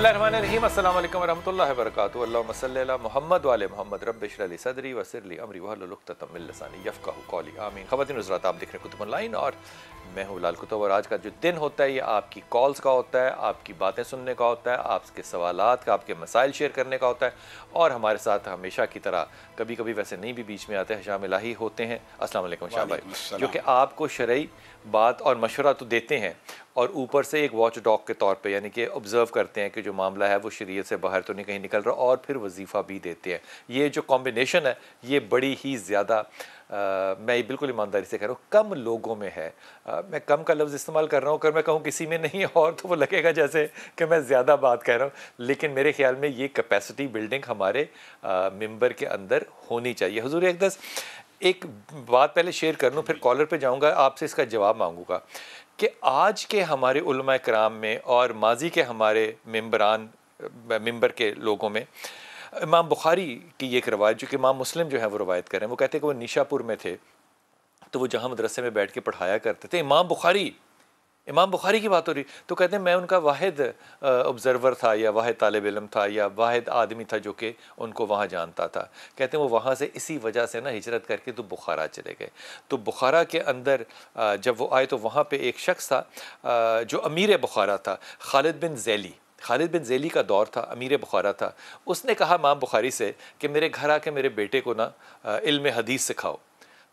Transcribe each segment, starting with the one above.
बिस्मिल्लाहिर्रहमानिर्रहीम, अस्सलाम वालेकुम वरहमतुल्लाहि वबरकातुहू। अल्लाहुम्मा सल्लि अला मुहम्मद व आले मुहम्मद। रब्बि इश्रह ली सदरी वयस्सिर ली अमरी वहलुल उक़दतम मिन लिसानी यफ़क़हू क़ौली। आमीन। ख़वातीन और हज़रात, आप देख रहे हैं कुतुब ऑनलाइन और मैं हूँ बिलाल कुतुब। और आज का जो दिन होता है ये आपकी कॉल्स का होता है, आपकी बातें सुनने का होता है, आपके सवालात का, आपके मसाइल शेयर करने का होता है। और हमारे साथ हमेशा की तरह कभी कभी वैसे नहीं भी बीच में आते हैं, शाह इलाही होते हैं। अस्सलाम वालेकुम शाह भाई, जो कि आपको शरई बात और मशवरा तो देते हैं और ऊपर से एक वॉच डॉग के तौर पे, यानी कि ऑब्ज़र्व करते हैं कि जो मामला है वो शरीयत से बाहर तो नहीं कहीं निकल रहा, और फिर वजीफ़ा भी देते हैं। ये जो कॉम्बिनेशन है ये बड़ी ही ज़्यादा मैं बिल्कुल ईमानदारी से कह रहा हूँ कम लोगों में है। मैं कम का लफ्ज़ इस्तेमाल कर रहा हूँ, अगर मैं कहूँ किसी में नहीं है और तो वो लगेगा जैसे कि मैं ज़्यादा बात कह रहा हूँ, लेकिन मेरे ख़्याल में ये कैपेसिटी बिल्डिंग हमारे मिंबर के अंदर होनी चाहिए। हुज़ूर अक़दस, एक बात पहले शेयर कर लूँ, फिर कॉलर पे जाऊँगा, आपसे इसका जवाब मांगूँगा कि आज के हमारे उलमा कराम में और माजी के हमारे मिंबर के लोगों में इमाम बुखारी की ये एक रवायत, जो कि इमाम मुस्लिम जो है वो रवायत कर रहे हैं, वो कहते हैं कि वो निशापुर में थे तो वो जहाँ मदरसे में बैठ के पढ़ाया करते थे, इमाम बुखारी की बात हो रही, तो कहते हैं मैं उनका वाहिद ऑब्ज़र्वर था या वाहिद तालिब इल्म था या वाहिद आदमी था जो कि उनको वहाँ जानता था। कहते हैं वो वहाँ से इसी वजह से ना हिजरत करके तो बुखारा चले गए। तो बुखारा के अंदर जब वो आए तो वहाँ पे एक शख्स था जो अमीर बुखारा था, खालिद बिन ज़ैली का दौर था, अमीर बुखारा था। उसने कहा इमाम बुखारी से कि मेरे घर आके मेरे बेटे को ना इल्म हदीस सिखाओ।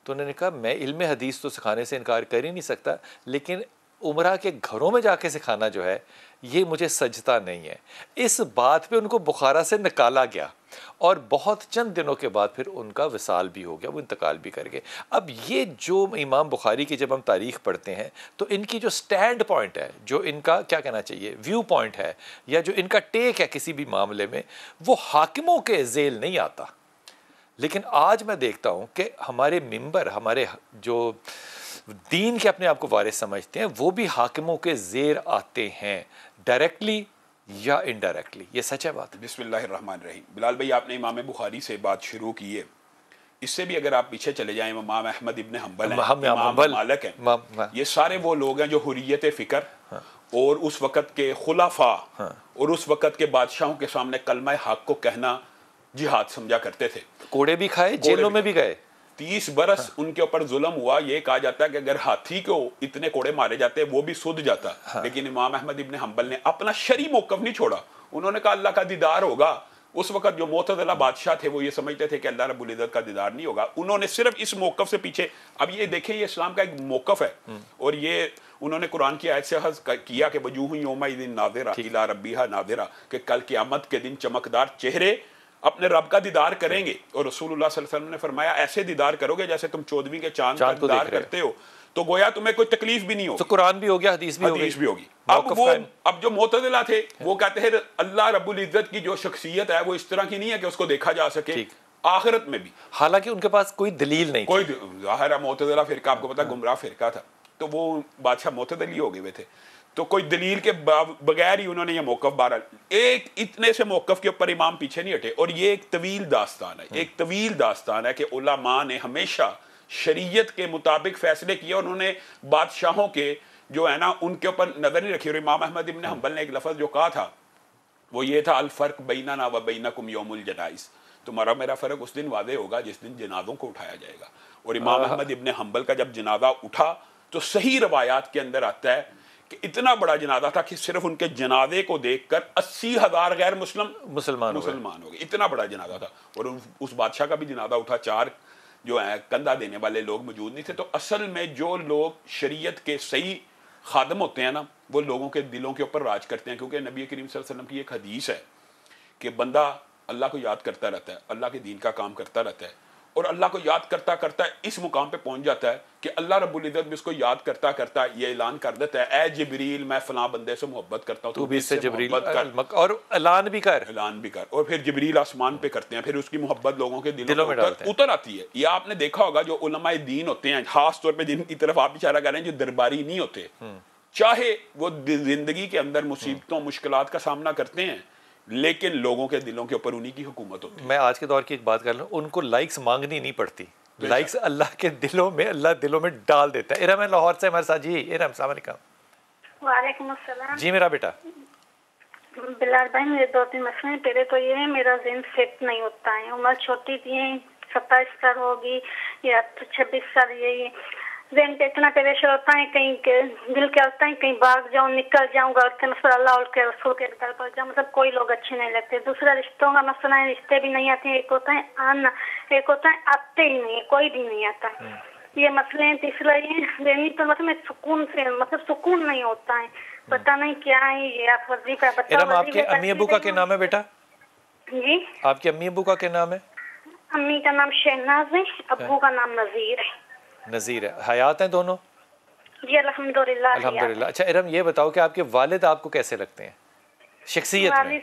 तो उन्होंने कहा मैं इल्म हदीस तो सिखाने से इनकार कर ही नहीं सकता, लेकिन उमरा के घरों में जाके सिखाना जो है ये मुझे सजता नहीं है। इस बात पे उनको बुखारा से निकाला गया और बहुत चंद दिनों के बाद फिर उनका विसाल भी हो गया, वो इंतकाल भी कर गए। अब ये जो इमाम बुखारी की जब हम तारीख़ पढ़ते हैं तो इनकी जो स्टैंड पॉइंट है, जो इनका क्या कहना चाहिए व्यू पॉइंट है, या जो इनका टेक है किसी भी मामले में, वो हाकिमों के झेल नहीं आता। लेकिन आज मैं देखता हूँ कि हमारे मिंबर, हमारे जो दीन के अपने आप को वारिस समझते हैं, वो भी हाकिमों के ज़ेर आते हैं, डायरेक्टली या इनडायरेक्टली। ये सच है बात। बिस्मिल्लाहिर्रहमानिर्रहीम। बिलाल भाई, आपने इमाम बुखारी से बात शुरू की है, इससे भी अगर आप पीछे चले जाएं, इमाम अहमद इब्न हम्बल हैं, इमाम मालिक हैं, ये सारे वो लोग हैं जो हुर्रियत फ़िक्र और उस वक़्त के खुलाफा और उस वक़्त के बादशाहों के सामने कलमा हक को कहना जिहाद समझा करते थे। कोड़े भी खाए, जेलों में भी गए। 30 बरस उनके ऊपर जुल्म हुआ। ये कहा जाता है कि अगर हाथी को इतने कोड़े मारे जाते वो भी सुध जाता। लेकिन इमाम अहमद इब्न हम्बल ने अपना शरई मौक़िफ़ नहीं छोड़ा। उन्होंने कहा अल्लाह का दीदार होगा। उस वक्त जो मोतज़िला बादशाह थे वो ये समझते थे कि अल्लाह रब्बुल इज़्ज़त का दीदार नहीं होगा। उन्होंने सिर्फ इस मौक़िफ़ से पीछे, अब ये देखें, ये इस्लाम का एक मौक़िफ़ है और ये उन्होंने कुरान की आयत से हज़ किया कि वजूह यौमइज़िन नाज़िरा इला रब्बिहा नाज़िरा, कि कल क़यामत के दिन चमकदार चेहरे अपने रब का दीदार करेंगे। और रसूलुल्लाह सल्लल्लाहु अलैहि वसल्लम ने फरमाया ऐसे दीदार करोगे जैसे तुम 14वीं के चांद का दीदार करते हो, तो गोया तुम्हें कोई तकलीफ भी नहीं होगी। तो कुरान भी हो गया, हदीस भी होगी। अब जो मोतज़िला थे वो कहते हैं अल्लाह रब्बुल इज़्ज़त की जो शख्सियत है वो इस तरह की नहीं है कि उसको देखा जा सके आखिरत में भी। हालांकि उनके पास कोई दलील नहीं, कोई ज़ाहिर है मोतज़िला फ़िरका आपको पता गुमराह फ़िरका था, तो वो बादशाह मोतज़िली हो गए हुए थे, तो कोई दलील के बगैर ही उन्होंने ये मौक़िफ़ बहरहाल, एक इतने से मौक़िफ़ के ऊपर इमाम पीछे नहीं हटे। और ये एक तवील दास्तान है कि उलमा ने हमेशा शरीयत के मुताबिक फ़ैसले किए। उन्होंने बादशाहों के जो है ना उनके ऊपर नज़र नहीं रखी। और इमाम अहमद इब्न हम्बल ने एक लफ्ज़ जो कहा था वो ये था, अल फ़र्क़ बैनना व बैनकुम यौमुल जनाइज़, तुम्हारा मेरा फ़र्क उस दिन वादे होगा जिस दिन जनाज़ों को उठाया जाएगा। और इमाम अहमद इब्न हम्बल का जब जनाजा उठा तो सही रवायात के अंदर आता है कि इतना बड़ा जनाजा था कि सिर्फ उनके जनाजे को देखकर 80,000 गैर मुसलमान हो गए। इतना बड़ा जनाजा था। और उस बादशाह का भी जनाजा उठा, 4 जो है कंधा देने वाले लोग मौजूद नहीं थे। तो असल में जो लोग शरीयत के सही खादम होते हैं ना, वो लोगों के दिलों के ऊपर राज करते हैं। क्योंकि नबी करीम सल्लल्लाहु अलैहि वसल्लम की एक हदीस है कि बंदा अल्लाह को याद करता रहता है, अल्लाह के दीन का काम करता रहता है, और अल्लाह को याद करता करता इस मुकाम पे पहुंच जाता है कि अल्लाह रब्बुल इज़्ज़त भी उसको याद करता करता ये ऐलान कर देता है, ए जिब्रील मैं फलां बंदे से मोहब्बत करता हूँ, तू भी इससे जिब्रील कर और ऐलान भी कर। और फिर जिब्रील आसमान पे करते हैं, फिर उसकी मोहब्बत लोगों के दिलों में उतर आती है। ये आपने देखा होगा जो उलमाए दीन होते हैं, खास तौर पर जिनकी तरफ आप इशारा कर रहे हैं, जो दरबारी नहीं होते, चाहे वो जिंदगी के अंदर मुसीबतों मुश्किलात का सामना करते हैं, लेकिन लोगों के दिलों के ऊपर उन्हीं की हुकूमत होती है। मैं आज के दौर की एक बात कर लूँ, उनको लाइक्स मांगनी नहीं पड़ती, लाइक्स अल्लाह के दिलों में, अल्लाह दिलों में डाल देता है। इरम है लाहौर से हमारे साथ। जी इरम, अस्सलाम वालेकुम। वालेकुम अस्सलाम। जी मेरा बेटा। बिलाल भाई मेरे 2-3 मसले हैं। पहले तो ये है मेरा ज़हन सेट नहीं होता है, उम्र छोटी थी 27 साल होगी या 26 साल, यही ज़हन पे इतना प्रेशर होता है, कहीं के दिल कहता है कहीं भाग जाऊँ निकल जाऊँ घर के, मतलब अल्लाह और के रसूल के घर पर जाऊँ, मतलब कोई लोग अच्छे नहीं लगते। दूसरा रिश्तों का मसला है, रिश्ते भी नहीं आते हैं, एक होता है आना, एक होता है आते ही नहीं है, कोई भी नहीं आता, ये मसले हैं। तीसरा ये ज़हनी तो मतलब सुकून से मतलब सुकून नहीं होता है, पता नहीं क्या है ये। आप वजीफा बताओ। आपके अम्मी अबू का क्या नाम है बेटा? जी आपके अम्मी अबू का क्या नाम है? अम्मी का नाम शहनाज है, अब्बू का नाम नज़ीर है। नज़ीर है। हयात हैं दोनों? जी अल्हम्दुलिल्लाह। अल्हम्दुलिल्लाह। अच्छा इरम ये बताओ कि आपके वालिद आपको कैसे लगते हैं शख्सियत में? वालिद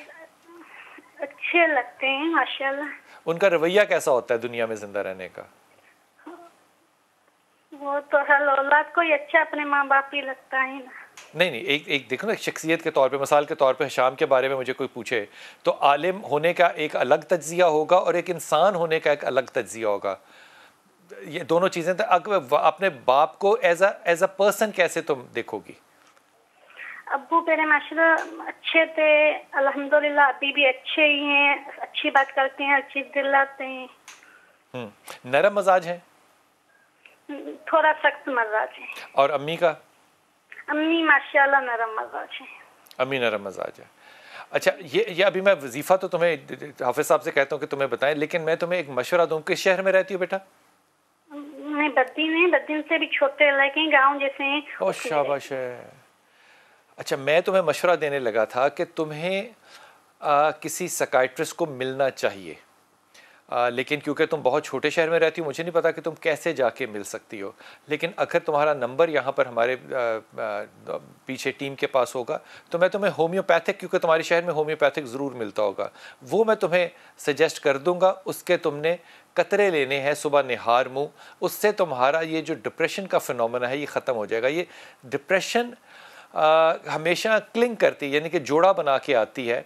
अच्छे लगते हैं माशाल्लाह। उनका रवैया कैसा होता है दुनिया में जिंदा रहने का? वो तो हर औलाद को ही अच्छा अपने माँ बाप ही लगता है ना। नहीं एक देखो ना, शख्सियत के तौर पे, मिसाल के तौर पे शाम के बारे में मुझे कोई पूछे तो आलिम होने का एक अलग तज्जिया होगा और एक इंसान होने का एक अलग तज्जिया होगा। ये दोनों चीज़ें तो अपने बाप को एज अ पर्सन कैसे तुम देखोगी? अब्बू मेरे माशाल्लाह अच्छे थे अल्हम्दुलिल्लाह, अभी भी अच्छे ही हैं, अच्छी बात करते हैं, अच्छी दिलाते हैं। नरम मजाज हैं? थोड़ा सख्त मजाज है। और अम्मी का? अम्मी माशाल्लाह नरम मजाज है। अम्मी नरम मजाज है। अच्छा ये अभी मैं वजीफ़ा तो तुम्हें हाफिज़ साहब से कहता हूँ कि तुम्हें बताएं, लेकिन मैं तुम्हें एक मशवरा दूँ। किस शहर में रहती हो बेटा? नहीं बद्दीन है, बद्दीन से भी छोटे लेकिन गांव जैसे हैं। ओ शाबाश है। अच्छा मैं तुम्हें मशवरा देने लगा था कि तुम्हें किसी साइकियाट्रिस्ट को मिलना चाहिए, लेकिन क्योंकि तुम बहुत छोटे शहर में रहती हो मुझे नहीं पता कि तुम कैसे जाके मिल सकती हो, लेकिन अगर तुम्हारा नंबर यहाँ पर हमारे पीछे टीम के पास होगा तो मैं तुम्हें होम्योपैथिक, क्योंकि तुम्हारे शहर में होम्योपैथिक ज़रूर मिलता होगा, वो मैं तुम्हें सजेस्ट कर दूँगा। उसके तुमने कतरे लेने हैं सुबह निहार मुँह, उससे तुम्हारा ये जो डिप्रेशन का फिनोमेना है ये ख़त्म हो जाएगा। ये डिप्रेशन हमेशा क्लिंग करती है, यानी कि जोड़ा बना के आती है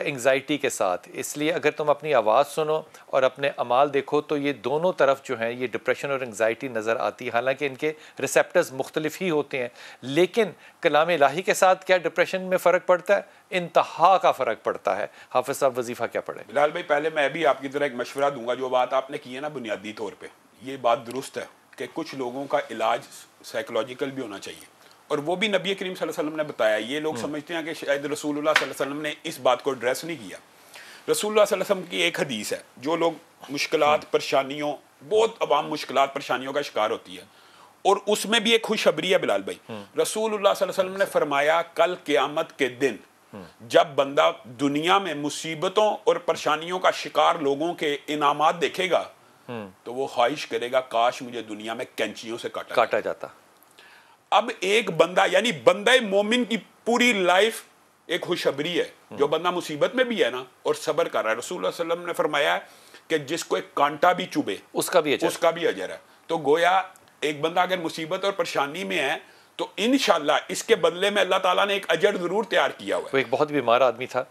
एंग्जाइटी के साथ। इसलिए अगर तुम अपनी आवाज़ सुनो और अपने अमाल देखो तो ये दोनों तरफ जो हैं ये डिप्रेशन और एंग्जाइटी नज़र आती है। हालांकि इनके रिसेप्टर्स मुख्तलिफ ही होते हैं, लेकिन कलाम इलाही के साथ क्या डिप्रेशन में फ़र्क पड़ता है? इंतहा का फ़र्क पड़ता है। हाफिज़ साहब वजीफ़ा क्या पढ़े? बिलाल भाई पहले मैं भी आपकी तरह एक मशवरा दूंगा। जो बात आपने की है ना बुनियादी तौर पर, ये बात दुरुस्त है कि कुछ लोगों का इलाज साइकोलॉजिकल भी होना चाहिए, और वो भी नबी करीम सल्लल्लाहु अलैहि वसल्लम ने बताया। ये लोग समझते हैं कि शायद रसूलुल्लाह सल्लल्लाहु अलैहि वसल्लम ने इस बात को एड्रेस नहीं किया। रसूलुल्लाह सल्लल्लाहु अलैहि वसल्लम की एक हदीस है, जो लोग मुश्किलात परेशानियों, बहुत अवाम मुश्किलात परेशानियों का शिकार होती है, और उसमें भी एक खुशखबरी है बिलाल भाई। रसूलुल्लाह सल्लल्लाहु अलैहि वसल्लम ने फरमाया कल क़यामत के दिन जब बंदा दुनिया में मुसीबतों और परेशानियों का शिकार लोगों के इनामात देखेगा तो वो ख्वाहिश करेगा काश मुझे दुनिया में कैंचियों से काटा जाता। अब एक बंदा यानी बंदा मोमिन की पूरी लाइफ एक खुशखबरी है। जो बंदा मुसीबत में भी है ना और सब्र कर रहा है, रसूलुल्लाह सल्लल्लाहु अलैहि वसल्लम ने फरमाया कि जिसको एक कांटा भी चुभे उसका भी अजर है। तो गोया एक बंदा अगर मुसीबत और परेशानी में है तो इंशाल्लाह इसके बदले में अल्लाह ताला ने एक अजर जरूर तैयार किया हुआ है। वो एक बहुत बीमार आदमी था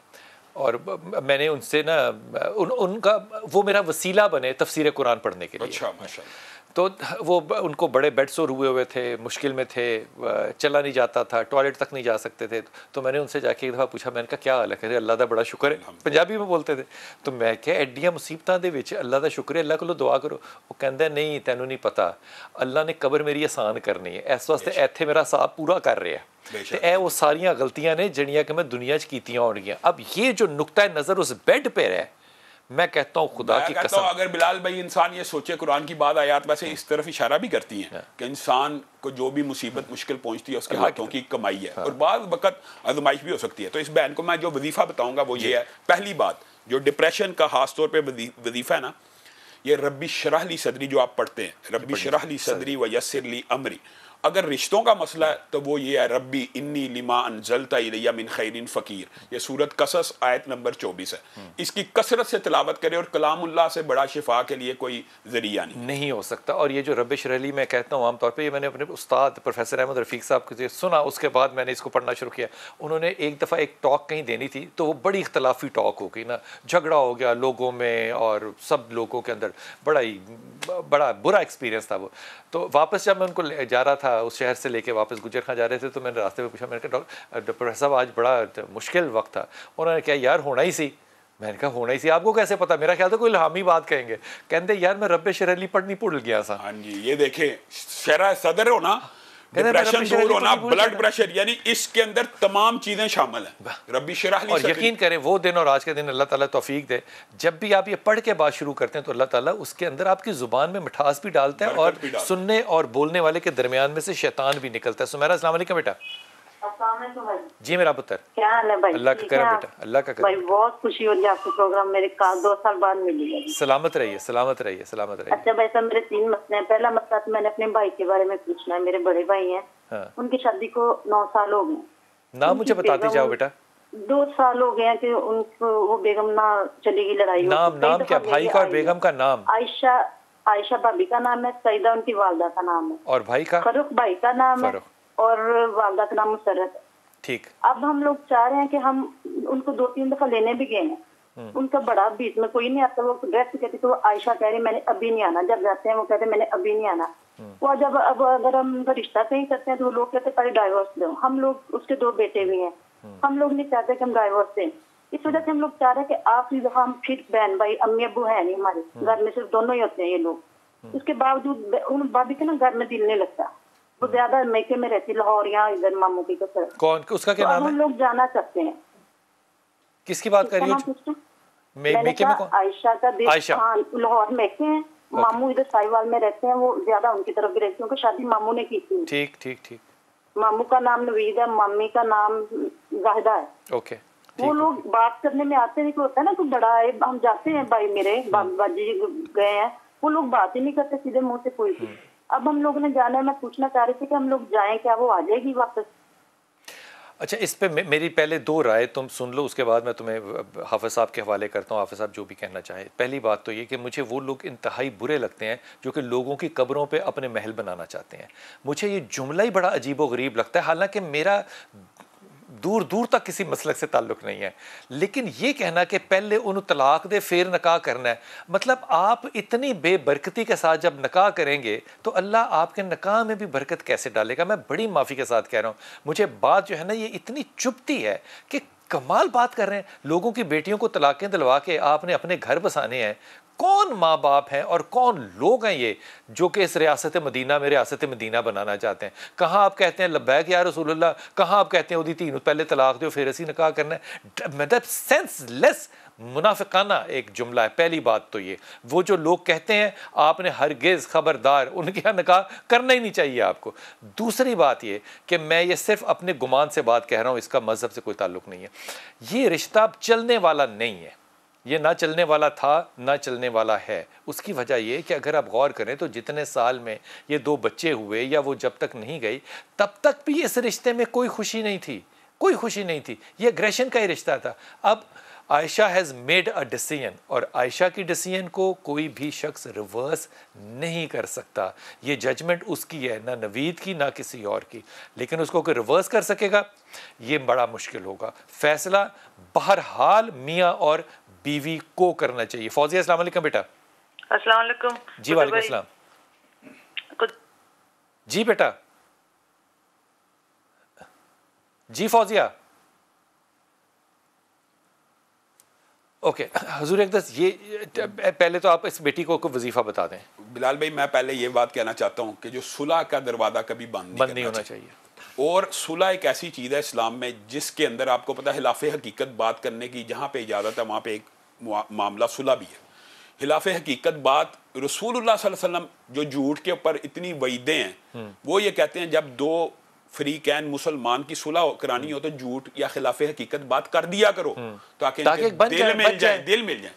और मैंने उनसे ना उनका वो मेरा वसीला बने तफसीर कुरान पढ़ने के लिए। अच्छा माशाल्लाह। तो वो उनको बड़े बेड सोर हुए थे, मुश्किल में थे, चला नहीं जाता था, टॉयलेट तक नहीं जा सकते थे। तो मैंने उनसे जाके एक दफ़ा पूछा, मैंने कहा क्या हाल है? कहते अल्लाह दा बड़ा शुक्र है, पंजाबी में बोलते थे। तो मैं क्या एडियां मुसीबतां दे विच अल्लाह दा शुक्र है, अल्लाह कोलों दुआ करो। वो कहंदा नहीं तैनू नहीं पता, अल्लाह ने कबर मेरी आसान करनी है, इस वास्ते इत्थे मेरा साहब पूरा कर रहा है। तो ये वो सारियां गलतियां ने जिहड़ियां कि मैं दुनिया च कीतियां होणगियां। अब ये जो नुक्ता नज़र उस बेड पे है, मैं कहता हूँ खुदा की कसम, अगर बिलाल भाई इंसान ये सोचे, कुरान की बात आयत वैसे इस तरफ इशारा भी करती हैं कि इंसान को जो भी मुसीबत मुश्किल पहुंचती है उसके हाथों की कमाई है और बाद वक्त आजमाइश भी हो सकती है। तो इस बहन को मैं जो वजीफा बताऊंगा वो ये है। पहली बात, जो डिप्रेशन का खास तौर पे वजीफा है ना, ये रब्बी शरह ली सदरी जो आप पढ़ते हैं, रब्बी शरह ली सदरी व यस्सिर ली अमरी। अगर रिश्तों का मसला है तो वो ये है रब्बी इन्नी लिमा अनज़लता इलैया मिन खैरिन फ़कीर। ये सूरत कसस आयत नंबर 24 है। इसकी कसरत से तिलावत करें और कलामुल्लाह से बड़ा शिफा के लिए कोई ज़रिया नहीं हो सकता। और ये जो रब्बी शरह ली मैं कहता हूँ आमतौर पर, ये मैंने अपने उस्ताद प्रोफेसर अहमद रफ़ीक साहब को सुना, उसके बाद मैंने इसको पढ़ना शुरू किया। उन्होंने एक दफ़ा एक टॉक कहीं देनी थी तो वो बड़ी इख्तलाफी टॉक हो गई ना, झगड़ा हो गया लोगों में और सब लोगों के अंदर, बड़ा बुरा एक्सपीरियंस था वो। तो वापस जब मैं उनको जा रहा था تھا उस शहर से लेके वापस गुजर खां जा रहे थे, तो मैंने रास्ते में पूछा, मैंने कहा डॉक्टर साहब आज बड़ा मुश्किल वक्त था. उन्होंने कहा यार होना ही सी. मैंने कहा होना ही सी, आपको कैसे पता? मेरा ख्याल था कोई इल्हामी बात कहेंगे. कहते यार मैं रब्बे शरली पढ़नी भूल गया सा. हाँ जी, ये देखें, शरह सदर होना, डिप्रेशन दूर होना, ब्लड प्रेशर, यानी इसके अंदर तमाम चीजें शामिल हैं. रब्बी शरह ली. और यकीन करें वो दिन और आज के दिन अल्लाह ताला तौफीक दे, जब भी आप ये पढ़ के बात शुरू करते हैं तो अल्लाह ताला उसके अंदर आपकी जुबान में मिठास भी डालता है और सुनने और बोलने वाले के दरमियान में से शैतान भी निकलता है. सुमेरा अस्सलाम वालेकुम बेटा. जी मेरा पुत्र, क्या हाल है भाई? अल्लाह का करम बेटा, अल्लाह का करम. भाई बहुत खुशी हो रही है आपको प्रोग्राम मेरे 2 साल बाद मिली है. सलामत रहिए, सलामत रहिए, सलामत रहिए. अच्छा भाई साहब, मेरे 3 मसले हैं. पहला मसला तो मैंने अपने भाई के बारे में पूछना है. मेरे बड़े भाई हैं, उनकी शादी को 9 साल हो गए. नाम मुझे बताते जाओ बेटा. 2 साल हो गए हैं कि उनको वो बेगम ना चली गई, लड़ाई. नाम क्या भाई का और बेगम का नाम? आयशा भाभी का नाम है, सईदा उनकी वालदा का नाम है. और भाई का? फरूख भाई का नाम है, और वालदा का नाम मुसर्रत. ठीक. अब हम लोग चाह रहे हैं कि हम उनको 2-3 दफा लेने भी गए हैं. उनका बड़ा बीच में कोई नहीं आता. वो डायरेक्ट कहती तो आयशा कह रही मैंने अभी नहीं आना. जब जाते हैं वो कहते मैंने अभी नहीं आना. वो जब अब अगर हम उनका रिश्ता कहीं करते हैं तो वो लोग कहते पहले डाइवोर्स दो. हम लोग, उसके 2 बेटे भी हैं, हम लोग नहीं चाहते कि हम डाइवोर्स दें. इस वजह से हम लोग चाह रहे हैं कि आखिरी दफा हम फिर बहन भाई, अम्मी अब्बू है नहीं हमारे घर में, सिर्फ दोनों ही होते हैं ये लोग. उसके बावजूद उन भाभी के ना घर में दिल नहीं लगता. वो ज्यादा मैके में रहती, लाहौर यहाँ इधर मामू की तरफ. कौन, उसका क्या नाम है? हम लोग जाना चाहते हैं. किसकी बात कर रही हो? मैके में कौन? आयशा का देश. हाँ, लाहौर मैके हैं. मामू इधर साहिवाल में रहते हैं. वो ज्यादा उनकी तरफ भी रहते हैं, क्योंकि शादी मामू ने की थी. ठीक ठीक ठीक. मामू का नाम नवीद है, मम्मी का नाम जाहिदा है. ओके. वो लोग बात करने में आते नहीं, होता है ना कोई बड़ा है, हम जाते हैं भाई मेरे बाजी गए हैं, वो लोग बात ही नहीं करते सीधे मुंह से कोई भी. अब हम लोग ने जाना है, मैं पूछना चाह रही थी कि हम लोग जाएं, क्या वो आ जाएगी वापस? अच्छा, इस पे मेरी पहले 2 राय तुम सुन लो, उसके बाद मैं तुम्हें हाफिज़ साहब के हवाले करता हूँ. हाफिज़ साहब जो भी कहना चाहें. पहली बात तो ये कि मुझे वो लोग इंतहाई बुरे लगते हैं जो कि लोगों की कब्रों पे अपने महल बनाना चाहते हैं. मुझे ये जुमला ही बड़ा अजीब व गरीब लगता है. हालांकि मेरा दूर दूर तक किसी मसलक से ताल्लुक़ नहीं है, लेकिन ये कहना कि पहले उन्हें तलाक दे फिर निकाह करना है, मतलब आप इतनी बेबरकती के साथ जब निकाह करेंगे तो अल्लाह आपके निकाह में भी बरकत कैसे डालेगा? मैं बड़ी माफ़ी के साथ कह रहा हूँ. मुझे बात जो है ना ये इतनी चुभती है कि कमाल बात कर रहे हैं. लोगों की बेटियों को तलाक़ें दिलवा के आपने अपने घर बसाने हैं. कौन माँ बाप हैं और कौन लोग हैं ये जो कि इस रियासत मदीना में रियासत मदीना बनाना चाहते हैं? कहाँ आप कहते हैं लब्बैक या रसूलुल्लाह, कहाँ आप कहते हैं उदी 3 पहले तलाक दो फिर ऐसी निकाह करना है? मतलब सेंसलेस मुनाफिकाना एक जुमला है. पहली बात तो ये, वो जो लोग कहते हैं आपने हरगिज़ खबरदार उनके यहाँ निकाह करना ही नहीं चाहिए आपको. दूसरी बात ये कि मैं ये सिर्फ अपने गुमान से बात कह रहा हूँ, इसका मज़हब से कोई ताल्लुक़ नहीं है. ये रिश्ता अब चलने वाला नहीं है. ये ना चलने वाला था ना चलने वाला है. उसकी वजह ये कि अगर आप गौर करें तो जितने साल में ये 2 बच्चे हुए या वो जब तक नहीं गई तब तक भी इस रिश्ते में कोई खुशी नहीं थी, कोई खुशी नहीं थी. ये एग्रेशन का ही रिश्ता था. अब Ayesha has made a decision और आयशा की डिसीजन को कोई भी शख्स रिवर्स नहीं कर सकता. ये जजमेंट उसकी है, ना नवीद की ना किसी और की. लेकिन उसको कोई रिवर्स कर सकेगा ये बड़ा मुश्किल होगा. फैसला बहरहाल मियाँ और बीवी को करना चाहिए. फौजिया अस्सलाम वालेकुम बेटा. अस्सलाम वालेकुम. जी वालेकुम अस्सलाम. जी बेटा. जी फौजिया. ओके हुजूर अक़दस, ये पहले तो आप इस बेटी को वजीफा बता दें. बिलाल भाई, मैं पहले ये बात कहना चाहता हूँ कि जो सुलह का दरवाज़ा कभी बंद नहीं होना चाहिए. और सुलह एक ऐसी चीज़ है इस्लाम में जिसके अंदर आपको पता है खिलाफ़े हकीकत बात करने की जहाँ पे इजाज़त है वहाँ पे एक मामला सुलह भी है. खिलाफ़े हकीकत बात रसूलुल्लाह सल्लल्लाहु अलैहि वसल्लम जो झूठ के ऊपर इतनी वईदें हैं, वो ये कहते हैं जब 2 फरीकैन मुसलमान की सुलह करानी हो तो झूठ या खिलाफ़े हकीकत बात कर दिया करो ताकि दिल मिल जाए.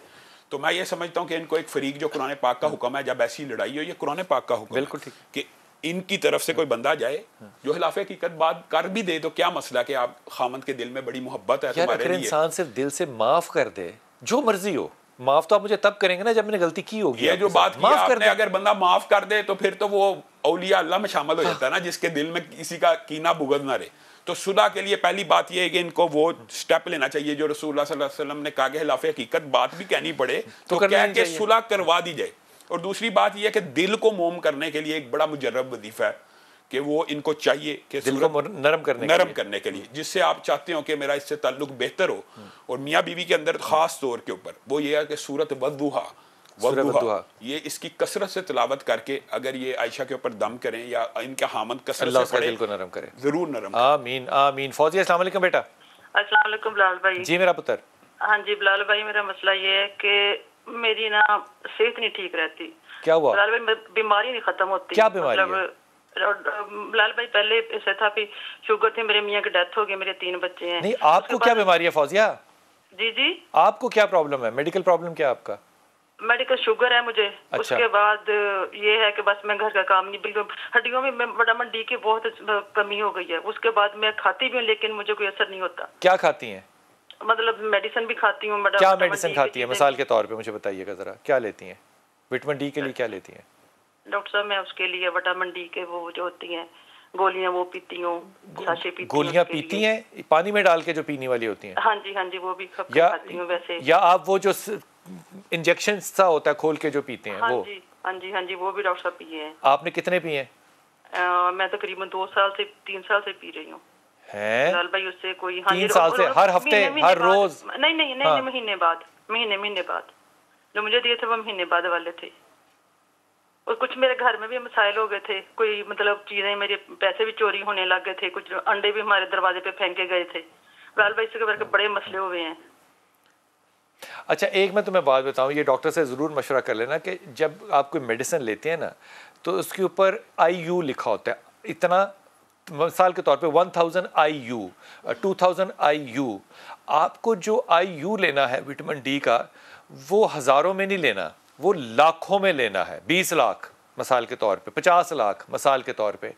तो मैं ये समझता हूँ कि इनको एक फरीक जो कुरान पाक का हुक्म है, जब ऐसी लड़ाई हो, ये कुरान पाक का हुक्म बिल्कुल ठीक कि इनकी तरफ से कोई बंदा जाए जो खिलाफ़े हकीकत बात कर भी दे तो क्या मसला कि आप खामद के दिल में बड़ी मोहब्बत है तुम्हारे लिए. इंसान सिर्फ दिल से माफ कर दे, जो मर्जी हो. माफ तो आप मुझे तब करेंगे ना जब मैंने गलती की होगी. ये जो बात की आपने, अगर बंदा माफ कर दे तो फिर तो वो औलिया अल्लाह में शामिल हो जाता है ना, जिसके दिल में किसी का कीना बुग़्ज़ ना रहे. तो सुलह के लिए पहली बात ये है कि इनको वो स्टेप लेना चाहिए जो रसूलुल्लाह सल्लल्लाहु अलैहि वसल्लम ने कहा कि खिलाफ़े हकीकत बात भी कहनी पड़े तो कह के सुलह करवा दी जाए. और दूसरी बात ये है कि दिल को मोम करने के लिए एक बड़ा मुजर्रब वजीफा है کہ وہ ان کو چاہیے کہ دل کو نرم کرنے کے لیے، جس سے آپ چاہتے ہو کہ میرا اس سے تعلق بہتر ہو. اور میاں بیوی کے اندر خاص طور کے اوپر وہ یہ ہے کہ سورۃ والضحیٰ یہ اس کی کثرت سے تلاوت کر کے اگر یہ عائشہ کے اوپر دم کریں یا ان کا خامند کثرت سے پڑھے، دل کو نرم کرے، ضرور نرم. آمین آمین. فوزیہ السلام علیکم بیٹا. السلام علیکم بلال بھائی. جی میرا پتر. ہاں جی بلال بھائی، میرا مسئلہ یہ ہے کہ میری نا صحت نہیں ٹھیک رہتی. کیا ہوا بلال بھائی؟ بیماری نہیں ختم ہوتی. کیا بیماری ہے بلال بھائی؟ پہلے ایسا تھا کہ شوگر تھی، میرے میاں کی ڈیتھ ہو گئی، میرے 3 بچے ہیں. نہیں آپ کو کیا بیماری ہے فوزیہ؟ جی آپ کو کیا پرابلم ہے؟ میڈیکل پرابلم کیا آپ کا؟ میڈیکل شوگر ہے مجھے. اس کے بعد یہ ہے کہ بس میں گھر کا کام نہیں، بالکل ہڈیوں میں وٹامن ڈی کی بہت کمی ہو گئی ہے. اس کے بعد میں کھاتی بھی ہوں لیکن مجھے کوئی اثر نہیں ہوتا. کیا کھاتی ہیں؟ مطلب میڈیسن بھی کھاتی ہوں. کیا میڈیسن کھاتی ہیں مثال کے طور پہ مجھے بتائیے گا ذرا، کیا لیتی ہیں؟ وٹامن ڈی کے لیے کیا لیتی ہیں ڈاکٹر صاحب؟ میں اس کے لیے وٹامن ڈی کے وہ جو ہوتی ہیں گولیاں وہ پیتی ہوں. گولیاں پیتی ہیں پانی میں ڈال کے جو پینے والی ہوتی ہیں؟ ہاں جی وہ بھی کھاتی ہوں. ویسے یا آپ وہ جو انجیکشن سا ہوتا ہے کھول کے جو پیتے ہیں وہ؟ ہاں جی وہ بھی ڈاکٹر صاحب پیے ہیں. آپ نے کتنے پیے ہیں؟ میں تقریباً 2 سال سے 3 سال سے پی رہی ہوں. ہیں بھائی اس سے کوئی 3 سال سے ہر ہفتے ہر روز؟ نہیں مہینے بعد جو مجھے دیے تھے وہ مہینے بعد والے تھے. اور کچھ میرے گھر میں بھی مسائل ہو گئے تھے، کوئی مطلب چیزیں میرے پیسے بھی چوری ہونے لگ گئے تھے، کچھ انڈے بھی ہمارے دروازے پہ پھینکے گئے تھے. بلال بھائی اس کے بڑے مسئلے ہوئے ہیں. اچھا ایک میں تمہیں بات بتاؤں، یہ ڈاکٹر سے ضرور مشورہ کر لینا کہ جب آپ کوئی میڈیسن لیتے ہیں نا تو اس کے اوپر IU لکھا ہوتا ہے اتنا. مثال کے طور پہ 1000 IU 2000 IU. آپ کو جو IU لینا ہے وٹامن ڈی کا وہ ہزاروں میں نہیں لینا، وہ لاکھوں میں لینا ہے. 20 لاکھ مثال کے طور پہ، 50 لاکھ مثال کے طور پہ.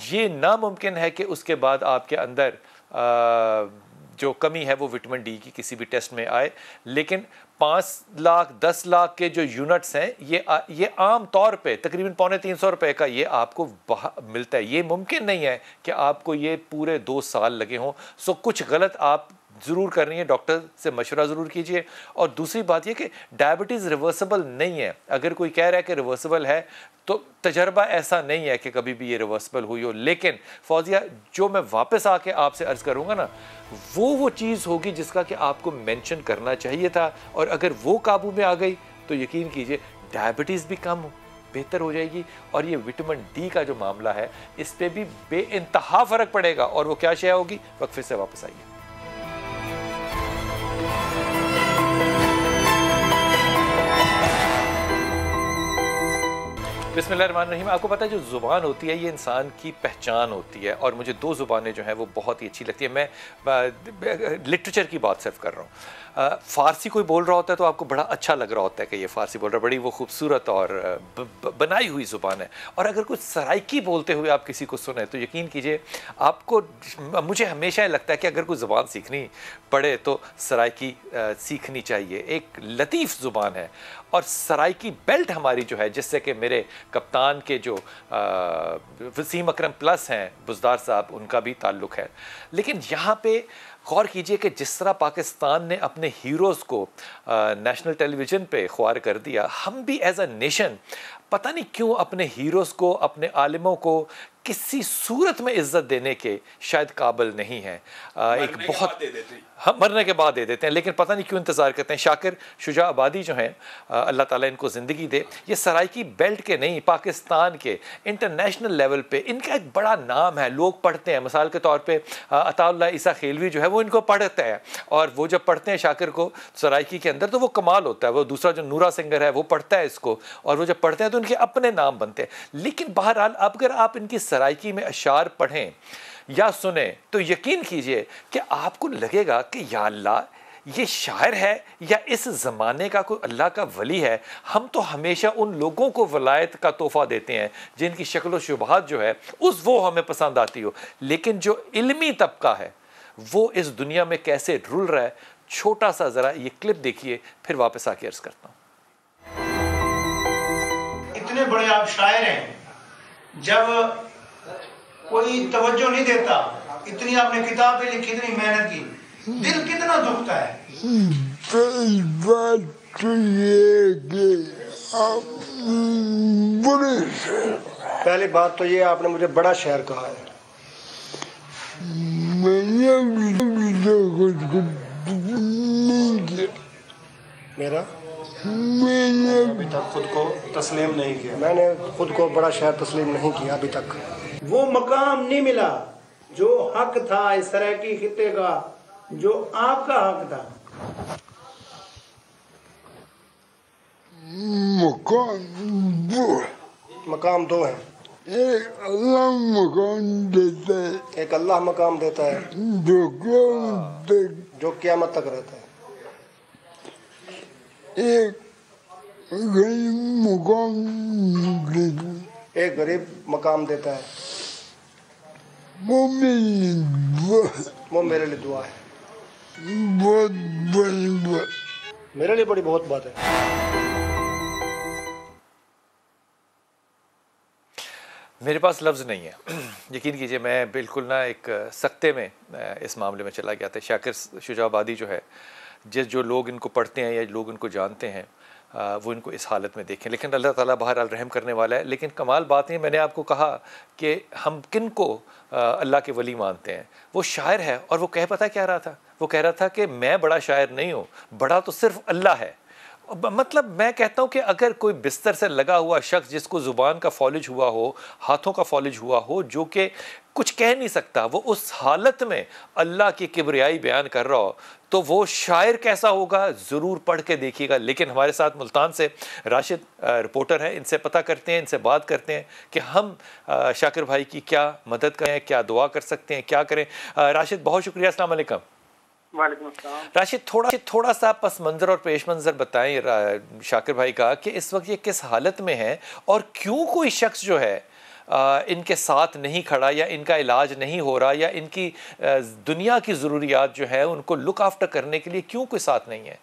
یہ ناممکن ہے کہ اس کے بعد آپ کے اندر جو کمی ہے وہ وٹامن ڈی کی کسی بھی ٹیسٹ میں آئے. لیکن 5 لاکھ 10 لاکھ کے جو یونٹس ہیں یہ عام طور پہ تقریباً 350 روپے کا یہ آپ کو ملتا ہے. یہ ممکن نہیں ہے کہ آپ کو یہ پورے 2 سال لگے ہوں. سو کچھ غلط آپ ضرور کر رہی ہیں، ڈاکٹر سے مشورہ ضرور کیجئے. اور دوسری بات یہ کہ ڈائبٹیز ریورسیبل نہیں ہے. اگر کوئی کہہ رہا ہے کہ ریورسیبل ہے تو تجربہ ایسا نہیں ہے کہ کبھی بھی یہ ریورسیبل ہوئی ہو. لیکن فوزیہ جو میں واپس آ کے آپ سے عرض کروں گا نا وہ چیز ہوگی جس کا کہ آپ کو مینشن کرنا چاہیے تھا. اور اگر وہ قابو میں آ گئی تو یقین کیجئے ڈائبٹیز بھی کم بہتر ہو جائے گی. اور یہ وٹامن ڈی کا جو معاملہ ہے اس پہ بھی بے انتہا فرق پڑے گا. اور وہ کیا شے ہوگی؟ وقفے سے واپس آئیے. بسم اللہ الرحمن الرحیم. آپ کو پتہ ہے جو زبان ہوتی ہے یہ انسان کی پہچان ہوتی ہے. اور مجھے 2 زبانیں جو ہیں وہ بہت ہی اچھی لگتی ہیں. میں لٹریچر کی بات صرف کر رہا ہوں. فارسی کوئی بول رہا ہوتا ہے تو آپ کو بڑا اچھا لگ رہا ہوتا ہے کہ یہ فارسی بول رہا ہے، بڑی وہ خوبصورت اور بنائی ہوئی زبان ہے. اور اگر کچھ سرائکی بولتے ہوئے آپ کسی کو سنیں تو یقین کیجئے آپ کو، مجھے ہمیشہ لگتا ہے کہ اگر کوئی زبان سیکھنی پڑے تو سرائکی سیکھنی چاہیے. ایک لطیف زبان ہے. اور سرائکی بیلٹ ہماری جو ہے جس سے کہ میرے کپتان کے جو وسیم اکرم پلس ہیں بزدار صاحب ان کا بھی تعلق ہے. لیکن یہاں پہ غور کیجئے کہ جس طرح پاکستان نے اپنے ہیروز کو نیشنل ٹیلی ویژن پہ خوار کر دیا، ہم بھی ایز اے نیشن پتہ نہیں کیوں اپنے ہیروز کو، اپنے عالموں کو کسی صورت میں عزت دینے کے شاید قابل نہیں ہیں. ایک بہت مرنے کے بعد دے دیتے ہیں لیکن پتہ نہیں کیوں انتظار کرتے ہیں. شاکر شجاع آبادی جو ہیں اللہ تعالیٰ ان کو زندگی دے، یہ سرائکی بیلٹ کے نہیں پاکستان کے انٹرنیشنل لیول پہ ان کا ایک بڑا نام ہے. لوگ پڑھتے ہیں. مثال کے طور پہ عطا اللہ عیسیٰ خیلوی جو ہے وہ ان کو پڑھتا ہے. اور وہ جب پڑھتے ہیں شاکر کو سرائکی کے اندر تو وہ کمال ہوتا ہے. وہ دوسرا جو نورا سنگر ہے وہ پڑھتا ہے اس کو اور وہ جب پڑھتے ہیں تو ان کے اپنے نام بنتے ہیں. لیکن بہرحال اگر آپ ان کی سرائکی میں اشعار پڑھیں یا سنیں تو یقین کیجئے کہ آپ کو لگے گا کہ یا اللہ یہ شاعر ہے یا اس زمانے کا کوئی اللہ کا ولی ہے. ہم تو ہمیشہ ان لوگوں کو ولایت کا تحفہ دیتے ہیں جن کی شکل و شبہات جو ہے وہ ہمیں پسند آتی ہو. لیکن جو علمی طبقہ ہے وہ اس دنیا میں کیسے رل رہا ہے، چھوٹا سا ذرا یہ کلپ دیکھیے پھر واپس آ کے عرض کرتا ہوں. اتنے بڑے آپ شاعر ہیں، جب کوئی توجہ نہیں دیتا، اتنی آپ نے کتابیں لکھی، اتنی محنت کی، دل کتنا دکھتا ہے. پہلی بات تو یہ کہ آپ بڑے पहली बात तो ये आपने मुझे बड़ा शायर कहा है। मेरा अभी तक खुद को तस्लीम नहीं किया, मैंने खुद को बड़ा शायर तस्लीम नहीं किया अभी तक। वो मकाम नहीं मिला जो हक था इस तरह की खिते का, जो आपका हक था। मकाम दो है, एक अल्लाह मकाम देता है, एक अल्लाह मकाम देता है जो क़यामत तक रहता है। एक गरीब मकाम देता है, एक गरीब मकाम देता है, वो मेरी दुआ है, वो मेरे लिए दुआ है। बहुत बड़ी बात, मेरे लिए बड़ी बहुत बात है। मेरे पास लफ्ज़ नहीं है। यकीन कीजिए मैं बिल्कुल ना एक सख्ते में इस मामले में चला गया था। शाकिर शुजाबादी जो है, जो लोग इनको पढ़ते हैं या लोग इनको जानते हैं वो इनको इस हालत में देखें, लेकिन अल्लाह ताला बहरहाल रहम करने वाला है। लेकिन कमाल बात है, मैंने आपको कहा कि हम किन को अल्लाह के वली मानते हैं। वो शायर है और वो पता क्या रहा था, वो कह रहा था कि मैं बड़ा शायर नहीं हूँ, बड़ा तो सिर्फ अल्लाह है। मतलब मैं कहता हूँ कि अगर कोई बिस्तर से लगा हुआ शख्स जिसको ज़ुबान का फॉलिज हुआ हो, हाथों का फॉलिज हुआ हो, जो कि कुछ कह नहीं सकता, वो उस हालत में अल्लाह की किबरियाई बयान कर रहा हो, तो वो शायर कैसा होगा ज़रूर पढ़ के देखिएगा। लेकिन हमारे साथ मुल्तान से राशिद रिपोर्टर हैं, इनसे पता करते हैं, इनसे बात करते हैं कि हम शाकिर भाई की क्या मदद करें, क्या दुआ कर सकते हैं, क्या करें। राशिद बहुत शुक्रिया, अस्सलाम वालेकुम। राशिद थोड़ा सा पस मंज़र और पेश मंज़र बताएं शाकिर भाई का कि इस वक्त ये किस हालत में है और क्यों कोई शख्स जो है इनके साथ नहीं खड़ा या इनका इलाज नहीं हो रहा या इनकी दुनिया की ज़रूरियात जो है उनको लुक आफ्टर करने के लिए क्यों कोई साथ नहीं है।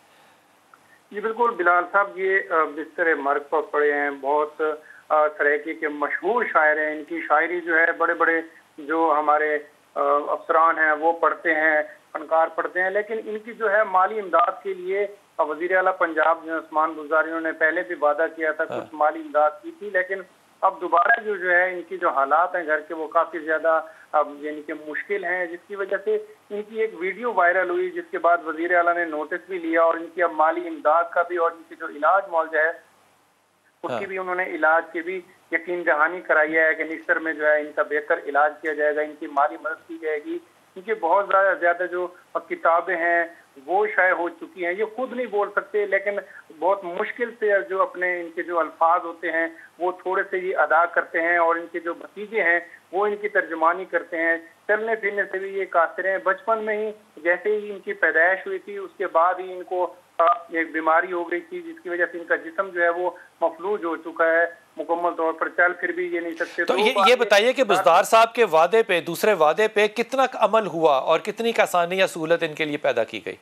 जी बिल्कुल बिलाल साहब, ये बिस्तर मर्ग पर पड़े हैं। बहुत सरायकी के मशहूर शायर हैं, इनकी शायरी जो है बड़े बड़े जो हमारे अफसरान हैं वो पढ़ते हैं, फनकार पढ़ते हैं। लेकिन इनकी जो है माली इमदाद के लिए वज़ीर आला पंजाब उस्मान बुज़दार ने पहले भी वादा किया था, कुछ माली इमदाद की थी, लेकिन अब दोबारा जो है इनकी जो हालात हैं घर के वो काफ़ी ज़्यादा यानी कि मुश्किल हैं, जिसकी वजह से इनकी एक वीडियो वायरल हुई, जिसके बाद वज़ीर आला ने नोटिस भी लिया और इनकी अब माली इमदाद का भी और इनकी जो इलाज मुआवजा है उसकी भी उन्होंने इलाज की भी यकीन दहानी कराई है कि निस्तर में जो है इनका बेहतर इलाज किया जाएगा, इनकी माली मदद की जाएगी। क्योंकि बहुत ज़्यादा जो किताबें हैं वो शायद हो चुकी हैं, ये खुद नहीं बोल सकते, लेकिन बहुत मुश्किल से जो अपने इनके जो अल्फाज होते हैं वो थोड़े से ये अदा करते हैं और इनके जो भतीजे हैं वो इनकी तर्जुमानी करते हैं। चलने फिरने से भी ये कासिर हैं। बचपन में ही जैसे ही इनकी पैदाइश हुई थी उसके बाद ही इनको एक बीमारी हो गई थी, जिसकी वजह से इनका जिस्म जो है वो मफलूज हो चुका है, मुकम्मल तौर पर चल फिर भी ये नहीं सकते। तो ये बताइए कि बुज़दार साहब के वादे पे, दूसरे वादे पे कितना अमल हुआ और कितनी आसानी या सहूलत इनके लिए पैदा की गई?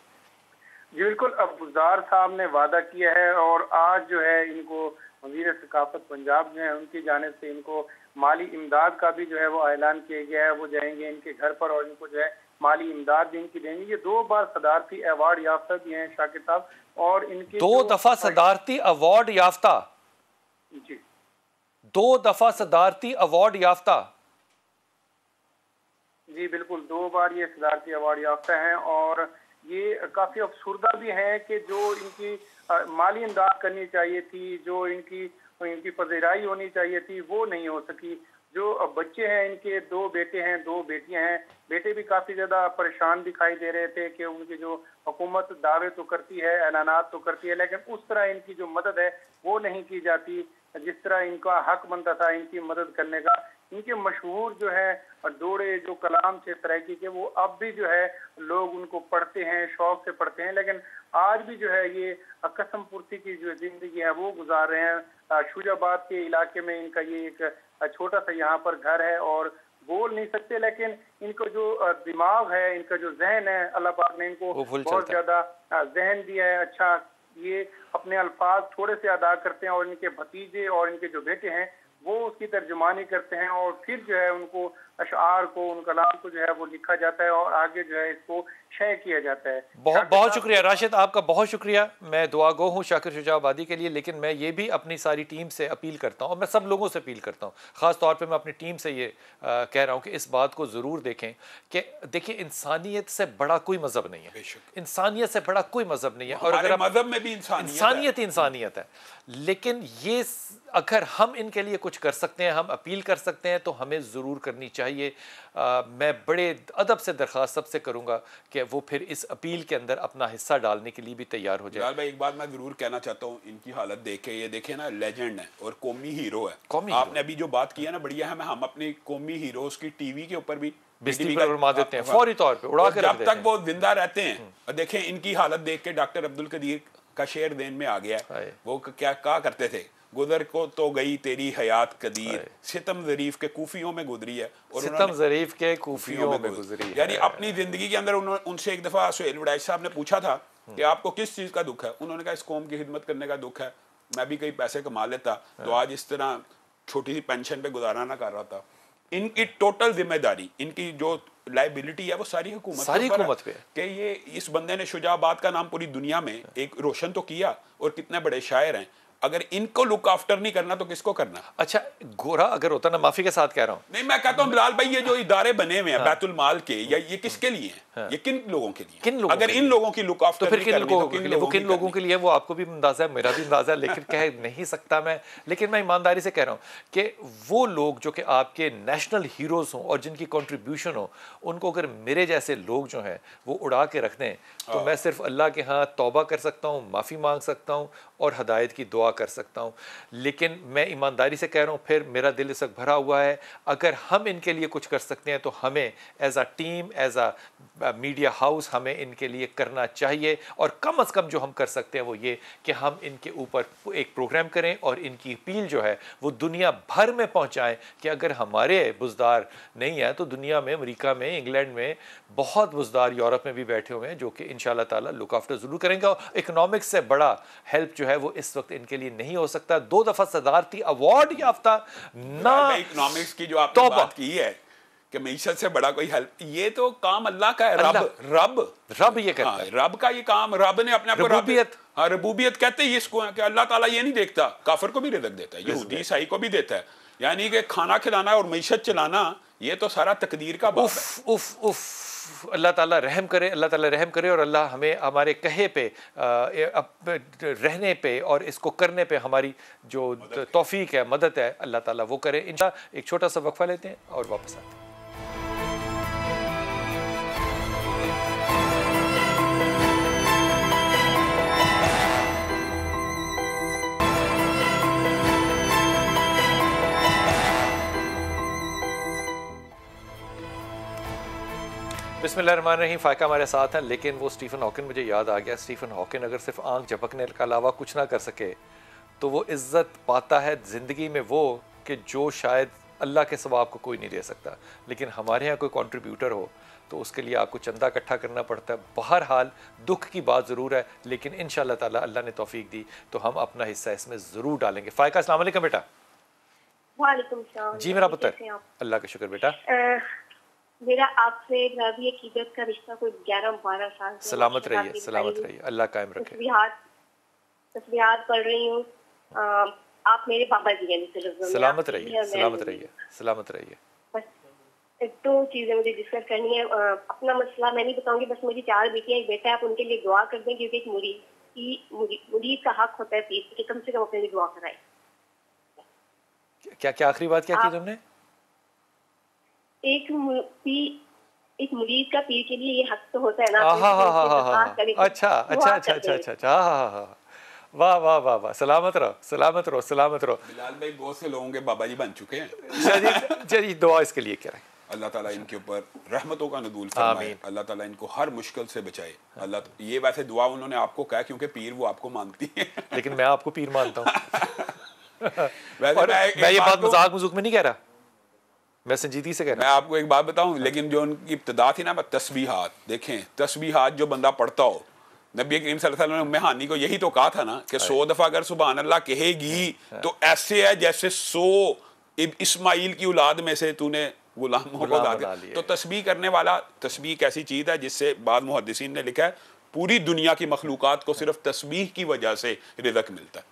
जी बिल्कुल, अब बुज़दार साहब ने वादा किया है और आज जो है इनको वज़ीर सकाफत पंजाब जो है उनकी जानिब से इनको माली इमदाद का भी जो है वो ऐलान किया गया है। वो जाएंगे इनके घर पर और इनको जो है माली इमदाद भी इनकी देंगे। ये 2 बार सदारती अवार्ड याफ्ता भी हैं शाकिर साहब, और इनकी 2 दफा सदारती अवार्ड याफ्ता। जी 2 दफा सदारती अवार्ड याफ्ता। जी बिल्कुल, 2 बार ये सदारती अवार्ड याफ्ता हैं और ये काफी अफसुर्दा भी हैं कि जो इनकी माली इमदाद करनी चाहिए थी, जो इनकी पजीराई होनी चाहिए थी वो नहीं हो सकी। जो बच्चे हैं इनके 2 बेटे हैं 2 बेटियां हैं। बेटे भी काफी ज्यादा परेशान दिखाई दे रहे थे कि उनकी जो हुकूमत दावे तो करती है, ऐलानात तो करती है, लेकिन उस तरह इनकी जो मदद है वो नहीं की जाती जिस तरह इनका हक बनता था इनकी मदद करने का। इनके मशहूर जो है डोरे जो कलाम थे सरायकी के, वो अब भी जो है लोग उनको पढ़ते हैं, शौक से पढ़ते हैं, लेकिन आज भी जो है ये कसम पुर्सी की जो जिंदगी है वो गुजार रहे हैं। शुजाबाद के इलाके में इनका ये एक छोटा सा यहाँ पर घर है और बोल नहीं सकते, लेकिन इनको जो दिमाग है, इनका जो जहन है, अल्लाह पाक ने इनको बहुत ज्यादा जहन दिया है। अच्छा, ये अपने अल्फाज थोड़े से अदा करते हैं और इनके भतीजे और इनके जो बेटे हैं वो उसकी तर्जुमानी करते हैं और फिर जो है उनको اشعار کو ان کلام کو جو ہے وہ لکھا جاتا ہے اور آگے جو ہے اس کو شائع کیا جاتا ہے. بہت شکریہ راشد, آپ کا بہت شکریہ. میں دعا گو ہوں شاکر شجاع آبادی کے لیے, لیکن میں یہ بھی اپنی ساری ٹیم سے اپیل کرتا ہوں, اور میں سب لوگوں سے اپیل کرتا ہوں, خاص طور پہ میں اپنی ٹیم سے یہ کہہ رہا ہوں کہ اس بات کو ضرور دیکھیں کہ دیکھیں انسانیت سے بڑا کوئی مذہب نہیں ہے, انسانیت سے بڑا کوئی مذہب نہیں ہے, اور اگر مذہب میں بھی انسانیت ہے, لیکن یہ اگر ہم ان کے لیے کچھ کر سکتے ہیں, ہم اپیل کر سکتے ہیں, تو ہمیں ضرور کرنی چاہیے. میں بڑے ادب سے درخواست سب سے کروں گا کہ وہ پھر اس اپیل کے اندر اپنا حصہ ڈالنے کے لیے بھی تیار ہو جائے. بھائی ایک بات میں ضرور کہنا چاہتا ہوں, ان کی حالت دیکھ کے, یہ دیکھیں نا لیجنڈ ہے اور قومی ہیرو ہے. آپ نے ابھی جو بات کیا نا بڑھیا ہے, ہم اپنی قومی ہیروز کی ٹی وی کے اوپر بھی بستی پر فرما دیتے ہیں, فوری طور پہ اڑا کے رکھ دیتے ہیں جب تک وہ زندہ رہتے ہیں. اور دیکھیں ان کی حالت دیکھ کے ڈاکٹر عبدالقدیر کا شعر ذہن میں آ گیا ہے. وہ کیا کہا کرتے تھے, گزر کو تو گئی تیری حیات قدیر, ستم ظریف کے کوفیوں میں گزری ہے, اور ستم ظریف کے کوفیوں میں گزری ہے. یعنی اپنی زندگی کے اندر ان سے ایک دفعہ سہیل وڈائچ صاحب نے پوچھا تھا کہ آپ کو کس چیز کا دکھ ہے, انہوں نے کہا اس قوم کی خدمت کرنے کا دکھ ہے, میں بھی کئی پیسے کما لیتا تو آج اس طرح چھوٹی سی پینشن پہ گزارا نہ کر رہا تھا. ان کی ٹوٹل ذمہ داری, ان کی جو لائبلٹی ہے وہ ساری حکومت پہ, کہ یہ اس بندے نے شجاع آباد کا نام پوری دنیا میں ایک روشن تو کیا, اور کتنے بڑے شاعر ہیں. اگر ان کو لک آفٹر نہیں کرنا تو کس کو کرنا؟ اچھا گورا اگر ہوتا نا, معافی کے ساتھ کہہ رہا ہوں, نہیں میں کہتا ہوں بلال بھائی یہ جو ادارے بنے ہوئے ہیں بیت المال کے, یا یہ کس کے لیے ہیں, یہ کن لوگوں کے لیے؟ اگر ان لوگوں کی لک آفٹر نہیں کرنی تو کن لوگوں کے لیے؟ وہ آپ کو بھی اندازہ ہے, میرا بھی اندازہ ہے, لیکن کہہ نہیں سکتا میں, لیکن میں ایمانداری سے کہہ رہا ہوں کہ وہ لوگ جو کہ آپ کے نیشنل ہیروز ہوں اور جن کی کنٹریبیوشن ہو, ان کو اگر میرے جیسے لوگ جو ہیں وہ اڑا کے رکھ دیں, تو میں صرف اللہ کے ہاں توبہ کر سکتا ہوں, معافی مانگ سکتا ہوں اور ہدایت کی دعا کر سکتا ہوں. لیکن میں ایمانداری سے کہہ رہا ہوں, پھر میرا دل اس وقت بھرا ہوا ہے, اگر ہم ان کے لیے کچھ کر سکتے ہیں تو ہمیں as a team, as a media house ہمیں ان کے لیے کرنا چاہیے. اور کم از کم جو ہم کر سکتے ہیں وہ یہ کہ ہم ان کے اوپر ایک پروگرام کریں اور ان کی اپیل جو ہے وہ دنیا بھر میں پہنچائیں کہ اگر ہمارے بزدار نہیں ہیں تو دنیا میں, امریکہ میں, انگلینڈ میں بہت بزدار یورپ میں بھی بیٹھے ہوئے ہیں جو کہ انشاءاللہ تعالیٰ لک آفٹر ضرور کریں گے. اکنامکس سے بڑا ہیلپ جو ہے وہ اس وقت ان کے لیے نہیں ہو سکتا. 2 دفعہ صدارتی ایوارڈ یافتہ نہ اکنامکس کی جو آپ نے بات کی ہے کہ معیشت سے بڑا کوئی ہیلپ, یہ تو کام اللہ کا ہے. رب یہ کرتا ہے, رب کا یہ کام, رب نے اپنے آپ کو ربوبیت کہتے ہیں اس کو, کہ اللہ تعالیٰ یہ نہیں دیکھتا, کافر کو بھی رزق دیتا ہے, یہودی عیسائی کو بھی دیتا ہے. یعنی کہ کھانا کھلانا اور معیشت چلانا یہ تو سارا تقدیر کا باب ہے. اللہ تعالیٰ رحم کرے, اللہ تعالیٰ رحم کرے, اور اللہ ہمیں ہمارے کہے پہ, رہنے پہ اور اس کو کرنے پہ ہماری جو توفیق ہے, مدد ہے, اللہ تعالیٰ وہ کرے انشاءاللہ. ایک چھوٹا سا وقفہ لیتے ہیں اور واپس آتے ہیں. بسم اللہ الرحمن الرحیم. فائقہ ہمارے ساتھ ہیں, لیکن وہ اسٹیفن ہاکن مجھے یاد آ گیا. اسٹیفن ہاکن اگر صرف آنکھ جھپکنے کے علاوہ کچھ نہ کر سکے تو وہ عزت پاتا ہے زندگی میں وہ کہ جو شاید اللہ کے سوا آپ کو کوئی نہیں دے سکتا. لیکن ہمارے ہاں کوئی کنٹریبیوٹر ہو تو اس کے لیے آپ کو چندہ اکٹھا کرنا پڑتا ہے. بہرحال دکھ کی بات ضرور ہے, لیکن انشاءاللہ تعالیٰ اللہ نے توفیق دی تو ہم اپنا حصہ اس میں ضرور ڈالیں گے. فائقہ السلام علیکم بیٹا. وعلیکم السلام. جی میرا پتر, اللہ کا شکر بیٹا. میرا آپ سے بھی عقیدت کا رشتہ کوئی 11-12 سال سے. سلامت رہیے, سلامت رہیے, اللہ قائم رکھے. تسبیحات پڑھ رہی ہوں. آپ میرے بابا جی ہیں. سلامت رہیے, سلامت رہیے, سلامت رہیے. بس 2 چیزیں مجھے ڈسکس کرنی ہے. اپنا مسئلہ میں نہیں بتاؤں گی, بس میری 4 بیٹیاں, ایک بیٹا ہے, آپ ان کے لیے دعا کر دیں, کیونکہ ایک مرید کا حق ہوتا ہے پیر کہ کم سے کم اپنے لیے دعا کرائے. کیا آخری بات کیا کی تم نے؟ ایک مرید کا پیر کے لیے یہ حق تو ہوتا ہے نا. اچھا اچھا اچھا اچھا اچھا, ہاں, واہ واہ واہ واہ, سلامت رہو, سلامت رہو, سلامت رہو. بلال بھائی بہت سے لوگوں کے بابا جی بن چکے ہیں. چلیے دعا اس کے لیے کریں. اللہ تعالیٰ ان کے اوپر رحمتوں کا نزول فرمائے, اللہ تعالیٰ ان کو ہر مشکل سے بچائے. اللہ یہ ویسے دعا انہوں نے آپ کو کہا کیونکہ پیر وہ آپ کو مانتی ہے, لیکن میں آپ کو پیر مانتا ہوں. میں یہ بات مذاق مذوق میں نہیں کہہ رہا, میں سنجیدگی سے کہہ رہا ہوں. میں آپ کو ایک بات بتاؤں, لیکن جو ان کی ابتدا تھی نا تسبیحات, دیکھیں تسبیحات جو بندہ پڑھتا ہو, نبی کریم صلی اللہ علیہ وسلم نے ام ہانی کو یہی تو کہا تھا نا کہ 100 دفعہ اگر سبحان اللہ کہے گی تو ایسے ہے جیسے 100 اسماعیل کی اولاد میں سے تو نے غلاموں کو بنا دیا. تو تسبیح کرنے والا, تسبیح ایک ایسی چیز ہے جس سے بعض محدثین نے لکھا ہے پوری دنیا کی مخلوقات کو صرف تسبیح کی وجہ سے رزق ملتا ہے.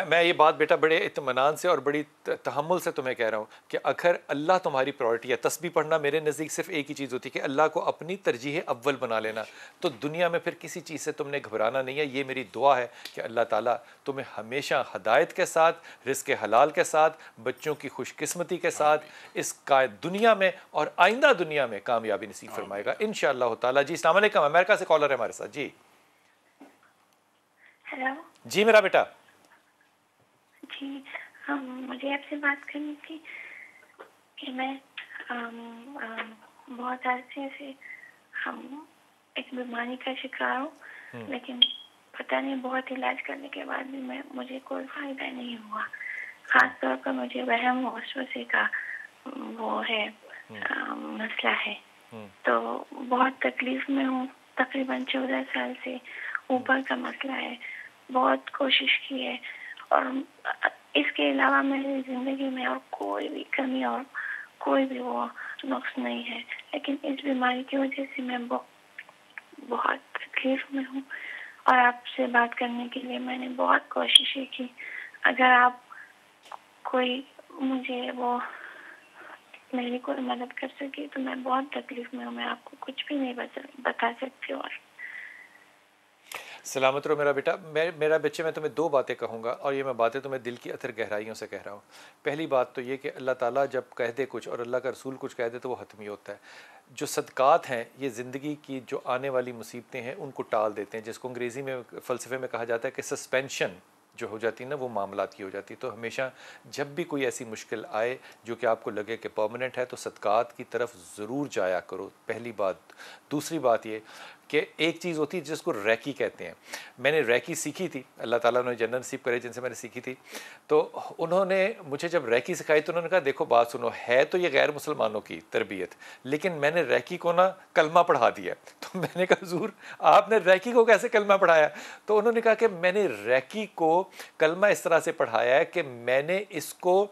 میں یہ بات بیٹا بڑے اطمینان سے اور بڑی تحمل سے تمہیں کہہ رہا ہوں کہ اگر اللہ تمہاری پرائورٹی ہے, تسبیح پڑھنا میرے نزدیک صرف ایک ہی چیز ہوتی ہے کہ اللہ کو اپنی ترجیح اول بنا لینا, تو دنیا میں پھر کسی چیز سے تم نے گھبرانا نہیں ہے. یہ میری دعا ہے کہ اللہ تعالیٰ تمہیں ہمیشہ ہدایت کے ساتھ, رزق حلال کے ساتھ, بچوں کی خوش قسمتی کے ساتھ اس دنیا میں اور آئندہ دنیا میں کامیابی نصیب فرمائے گا انشاءاللہ تعالیٰ. جی السلام علیکم, امریکہ سے کالر ہے ہمارے ساتھ. جی ہیلو. جی میرا بیٹا. جی مجھے آپ سے بات کرنی تھی کہ میں بہت عرصے سے ایک بیماری کا شکار ہوں, لیکن پتہ نہیں بہت علاج کرنے کے بعد بھی مجھے کوئی فائدہ نہیں ہوا. خاص طور پر مجھے وہم وسوسے کا وہ ہے مسئلہ ہے, تو بہت تکلیف میں ہوں. تقریباً 14 سال سے اوپر کا مسئلہ ہے. بہت کوشش کی ہے اور اس کے علاوہ میری زندگی میں اور کوئی بھی کمی اور کوئی بھی وہ نقص نہیں ہے, لیکن اس بیماری کی وجہ سے میں بہت تکلیف میں ہوں. اور آپ سے بات کرنے کے لیے میں نے بہت کوششیں کی. اگر آپ کوئی مجھے وہ میری کوئی مدد کر سکے تو میں بہت تکلیف میں ہوں. میں آپ کو کچھ بھی نہیں بتا سکتی. اور سلامت رہو میرا بیٹا. میرا بچے میں تمہیں 2 باتیں کہوں گا اور یہ میں باتیں تمہیں دل کی اتھر گہرائیوں سے کہہ رہا ہوں. پہلی بات تو یہ کہ اللہ تعالیٰ جب کہہ دے کچھ اور اللہ کا رسول کچھ کہہ دے تو وہ حتمی ہوتا ہے. جو صدقات ہیں یہ زندگی کی جو آنے والی مصیبتیں ہیں ان کو ٹال دیتے ہیں, جس کو انگریزی میں فلسفے میں کہا جاتا ہے کہ سسپینشن جو ہو جاتی ہے نا وہ معاملات کی ہو جاتی ہے. تو ہمیشہ جب بھی کوئی ایسی مشکل آئے جو کہ آپ کو لگے کہ پرماننٹ ہے تو صدقات کی طرف ضرور جایا کرو, پہلی بات. دوسری بات یہ کہ ایک چیز ہوتی ہے جس کو ریکی کہتے ہیں. میں نے ریکی سیکھی تھی, اللہ تعالیٰ نے جنت نصیب کرے جن سے میں نے سیکھی تھی. تو انہوں نے مجھے جب ریکی سکھائی تو انہوں نے کہا دیکھو بات سنو, ہے تو یہ غیر مسلمانوں کی تربیت, لیکن میں نے ریکی کو نا کلمہ پڑھا دیا. تو میں نے کہا حضور آپ نے ریکی کو کیسے کلمہ پڑھایا؟ تو انہوں نے کہا کہ میں نے ریکی کو کلمہ اس طرح سے پڑھایا ہے کہ میں نے اس کو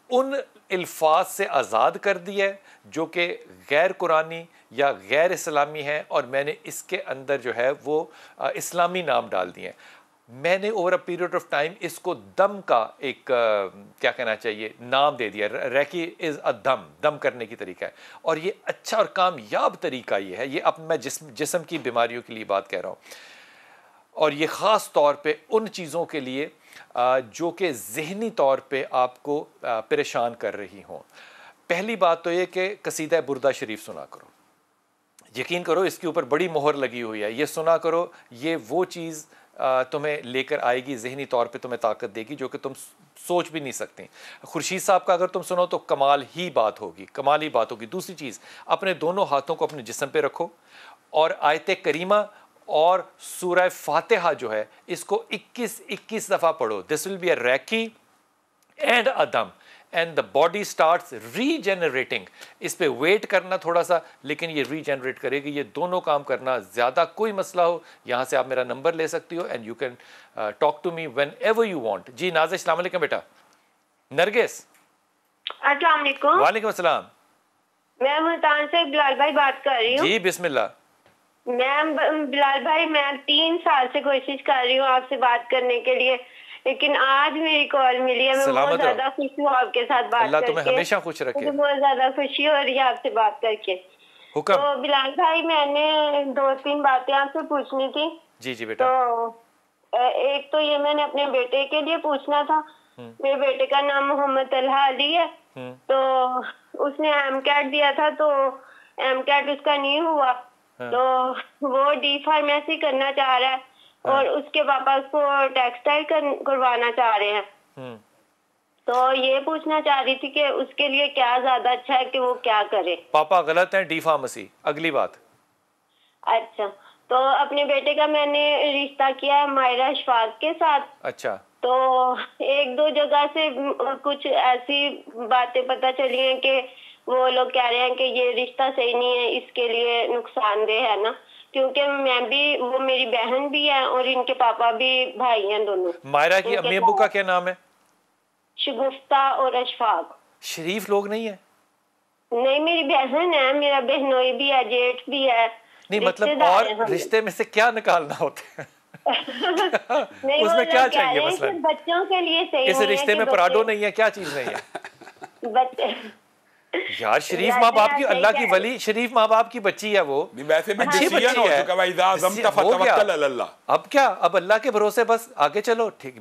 ان الفاظ سے آزاد کر دیا ہے جو کہ غیر قرآنی یا غیر اسلامی ہیں, اور میں نے اس کے اندر جو ہے وہ اسلامی نام ڈال دیے ہیں. میں نے over a period of time اس کو دم کا ایک کیا کہنا چاہیے نام دے دیا. ریکی از اے دم کرنے کی طریقہ ہے, اور یہ اچھا اور کامیاب طریقہ یہ ہے. یہ اب میں جسم کی بیماریوں کے لیے بات کہہ رہا ہوں, اور یہ خاص طور پہ ان چیزوں کے لیے جو کہ ذہنی طور پہ آپ کو پریشان کر رہی ہوں. پہلی بات تو یہ کہ قصیدہ بردہ شریف سنا کرو. یقین کرو اس کے اوپر بڑی مہر لگی ہوئی ہے. یہ سنا کرو, یہ وہ چیز تمہیں لے کر آئے گی, ذہنی طور پہ تمہیں طاقت دے گی جو کہ تم سوچ بھی نہیں سکتے. خورشید صاحب کا اگر تم سنو تو کمال ہی بات ہوگی, کمال ہی بات ہوگی. دوسری چیز, اپنے دونوں ہاتھوں کو اپنے جسم پہ رکھو اور آیت کریمہ اور سورہ فاتحہ جو ہے اس کو 21 دفعہ پڑھو. This will be a reiki and a دم, and the body starts regenerating. اس پہ ویٹ کرنا تھوڑا سا, لیکن یہ ری جنریٹ کرے گی. یہ دونوں کام کرنا, زیادہ کوئی مسئلہ ہو یہاں سے آپ میرا نمبر لے سکتی ہو and you can talk to me whenever you want. جی نازش السلام علیکم بیٹا. نرگس السلام علیکم. وعلیکم السلام. میں ملتان سے بلال بھائی بات کر رہی ہوں. جی بسم اللہ. میم بلال بھائی میں 3 سال سے کوشش کر رہی ہوں آپ سے بات کرنے کے لیے, لیکن آج میری کال ملی ہے. میں بہت زیادہ خوش ہوں آپ کے ساتھ بات کر کے. اللہ تمہیں ہمیشہ خوش رکھے. مجھے بہت زیادہ خوشی ہو رہی ہے آپ سے بات کر کے. تو بلال بھائی میں نے 2-3 باتیں آپ سے پوچھنی تھی. جی جی بیٹا. تو ایک تو یہ میں نے اپنے بیٹے کے لیے پوچھنا تھا. میرے بیٹے کا نام محمد طلحہ علی ہے. تو اس نے ایم کیٹ دیا تھا, تو ایم کیٹ اس کا نہیں ہوا, تو وہ ڈی فارمیسی کرنا چاہ رہا ہے, اور اس کے پاپا اس کو ٹیکسٹائل کروانا چاہ رہے ہیں. تو یہ پوچھنا چاہ رہی تھی کہ اس کے لیے کیا زیادہ اچھا ہے کہ وہ کیا کرے. پاپا غلط ہیں, ڈی فارمیسی. اگلی بات. اچھا, تو اپنے بیٹے کا میں نے رشتہ کیا ہے مائرہ اشفاق کے ساتھ. اچھا. تو 1-2 جگہ سے کچھ ایسی باتیں پتہ چلی ہیں کہ وہ لوگ کہہ رہے ہیں کہ یہ رشتہ صحیح نہیں ہے, اس کے لیے نقصان دہ ہے نا, کیونکہ میں بھی, وہ میری بہن بھی ہے اور ان کے پاپا بھی بھائی ہیں دونوں. مائرہ کی امی ابو کا کیا نام ہے؟ شگفتہ اور اشفاق. شریف لوگ نہیں ہیں؟ نہیں میری بہن ہے, میرا بہنوئی بھی ہے, جیٹھ بھی ہے. نہیں مطلب اور رشتے میں سے کیا نکالنا ہوتا ہے اس میں کیا چاہیے مثلا بچوں کے لیے صحیح اس رشتے میں پراڈو نہیں ہے, کیا چیز نہیں ہے بچے یار شریف ماں باپ کی, اللہ کی ولی شریف ماں باپ کی بچی ہے وہ, ویسے بھی اچھی بچی ہے. اب کیا, اب اللہ کے بھروسے بس آگے چلو. ٹھیک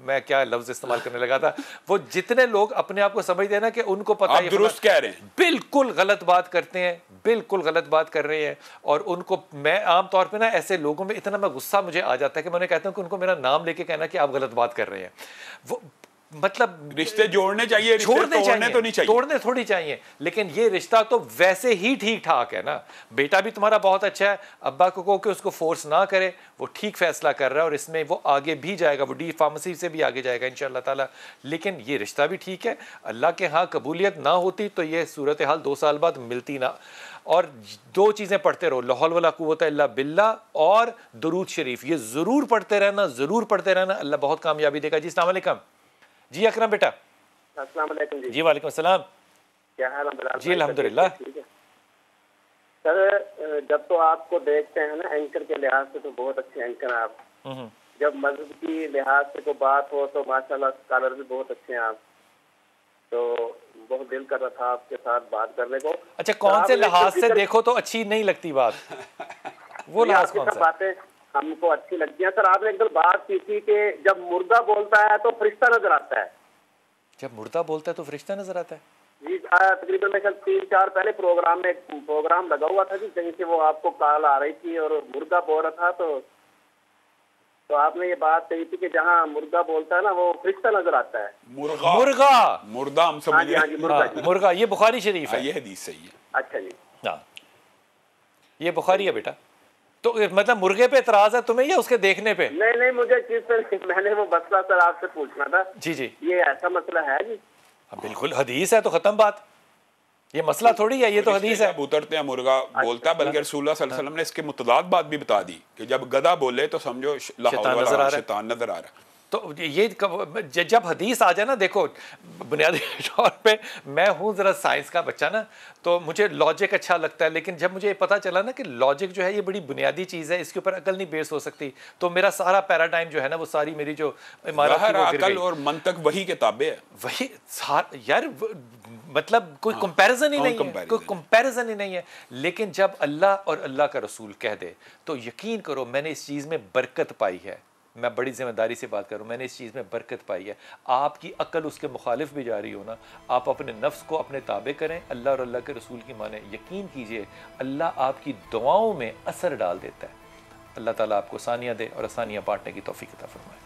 میں کیا لفظ استعمال کرنے لگا تھا, وہ جتنے لوگ اپنے آپ کو سمجھتے ہیں نا کہ ان کو پتہ ہے, درست کہہ رہے ہیں, بالکل غلط بات کرتے ہیں, بالکل غلط بات کر رہے ہیں. اور ان کو میں عام طور پہ نا ایسے لوگوں میں اتنا میں غصہ مجھے آ جاتا ہے کہ میں انہیں کہتا ہوں کہ ان کو میرا نام لے کے کہنا کہ آپ غلط بات کر رہے ہیں. وہ مطلب رشتے جوڑنے چاہیے, چھوڑنے چاہیے تو نہیں چاہیے, توڑنے تھوڑی چاہیے. لیکن یہ رشتہ تو ویسے ہی ٹھیک ٹھاک ہے نا. بیٹا بھی تمہارا بہت اچھا ہے, ابا کو کہو کہ اس کو فورس نہ کرے, وہ ٹھیک فیصلہ کر رہا ہے اور اس میں وہ آگے بھی جائے گا, وہ ڈی فارمیسی سے بھی آگے جائے گا انشاءاللہ تعالیٰ. لیکن یہ رشتہ بھی ٹھیک ہے. اللہ کے ہاں قبولیت نہ ہوتی تو یہ صورتحال 2 سال بعد ملتی نہ. اور 2 چیزیں پڑھتے رہو, لا حول ولا قوت الا باللہ اور درود شریف, یہ ضرور پڑھتے رہنا, ضرور پڑھتے رہنا. اللہ بہت کامیابی دے گا. جی السلام علیکم. جی اکرم بیٹا. السلام علیکم. جی وعلیکم السلام. کیا حال ہے؟ جی الحمدللہ. سر جب تو آپ کو دیکھتے ہیں نا اینکر کے لحاظ سے تو بہت اچھے اینکر ہیں آپ, جب مذہب کی لحاظ سے کوئی بات ہو تو ماشاءاللہ اسکالر بھی بہت اچھے ہیں آپ, تو بہت دل کر رہا تھا آپ کے ساتھ بات کرنے کو. اچھا کون سے لحاظ سے دیکھو تو اچھی نہیں لگتی بات, وہ لحاظ کون سا؟ باتیں ہم کو اچھی لگتی ہیں. سر آپ نے ایک دن بات کی تھی کہ جب مردہ بولتا ہے تو فرشتہ نظر آتا ہے. جب مردہ بولتا ہے تو فرشتہ نظر آتا ہے؟ جی تقریباً میں 3-4 پہلے پروگرام میں پروگرام لگا ہوا تھا جی, کہیں سے وہ آپ کو کال آ رہی تھی اور مردہ بول رہا تھا, تو آپ نے یہ بات کہی تھی کہ جہاں مردہ بولتا ہے نا وہ فرشتہ نظر آتا ہے. مردہ ہم سمجھ مرغا, یہ بخاری شریف ہے, یہ حدیث صحیح ہے. اچھا جی, ہاں یہ بخاری ہے بیٹا. تو مطلب مرغے پہ اعتراض ہے تمہیں یا اس کے دیکھنے پہ؟ نہیں مجھے چیز سے میں نے وہ مسئلہ سر آپ سے پوچھنا تھا. جی جی یہ ایسا مسئلہ ہے جی؟ بالکل حدیث ہے تو ختم بات, یہ مسئلہ تھوڑی ہے, یہ تو حدیث ہے. اترتے ہیں مرغا بولتا ہے, بلکہ رسول اللہ صلی اللہ علیہ وسلم نے اس کے متضاد بات بھی بتا دی کہ جب گدھا بولے تو سمجھو شیطان نظر آ رہا ہے. تو یہ جب حدیث آ جائے نا, دیکھو بنیادی طور پہ میں ہوں ذرا سائنس کا بچہ نا, تو مجھے لاجک اچھا لگتا ہے. لیکن جب مجھے پتا چلا نا کہ لاجک جو ہے یہ بڑی بنیادی چیز ہے, اس کے اوپر عقل نہیں بیس ہو سکتی, تو میرا سارا پیراڈائم جو ہے نا وہ ساری میری جو عمارت عقل اور منطق وہی کے تابع ہے. وہی یار مطلب کوئی کمپیریزن ہی نہیں ہے, کوئی کمپیریزن ہی نہیں ہے. لیکن جب اللہ اور اللہ کا رسول کہہ دے تو یقین کرو میں نے اس چیز میں برکت پائی ہے. میں بڑی ذمہ داری سے بات کروں, میں نے اس چیز میں برکت پائی ہے. آپ کی عقل اس کے مخالف بھی جا رہی ہو نا, آپ اپنے نفس کو اپنے تابع کریں, اللہ اور اللہ کے رسول کی مانیں. یقین کیجئے اللہ آپ کی دعاؤں میں اثر ڈال دیتا ہے. اللہ تعالیٰ آپ کو آسانیاں دے اور آسانیاں بانٹنے کی توفیق عطا فرمائے.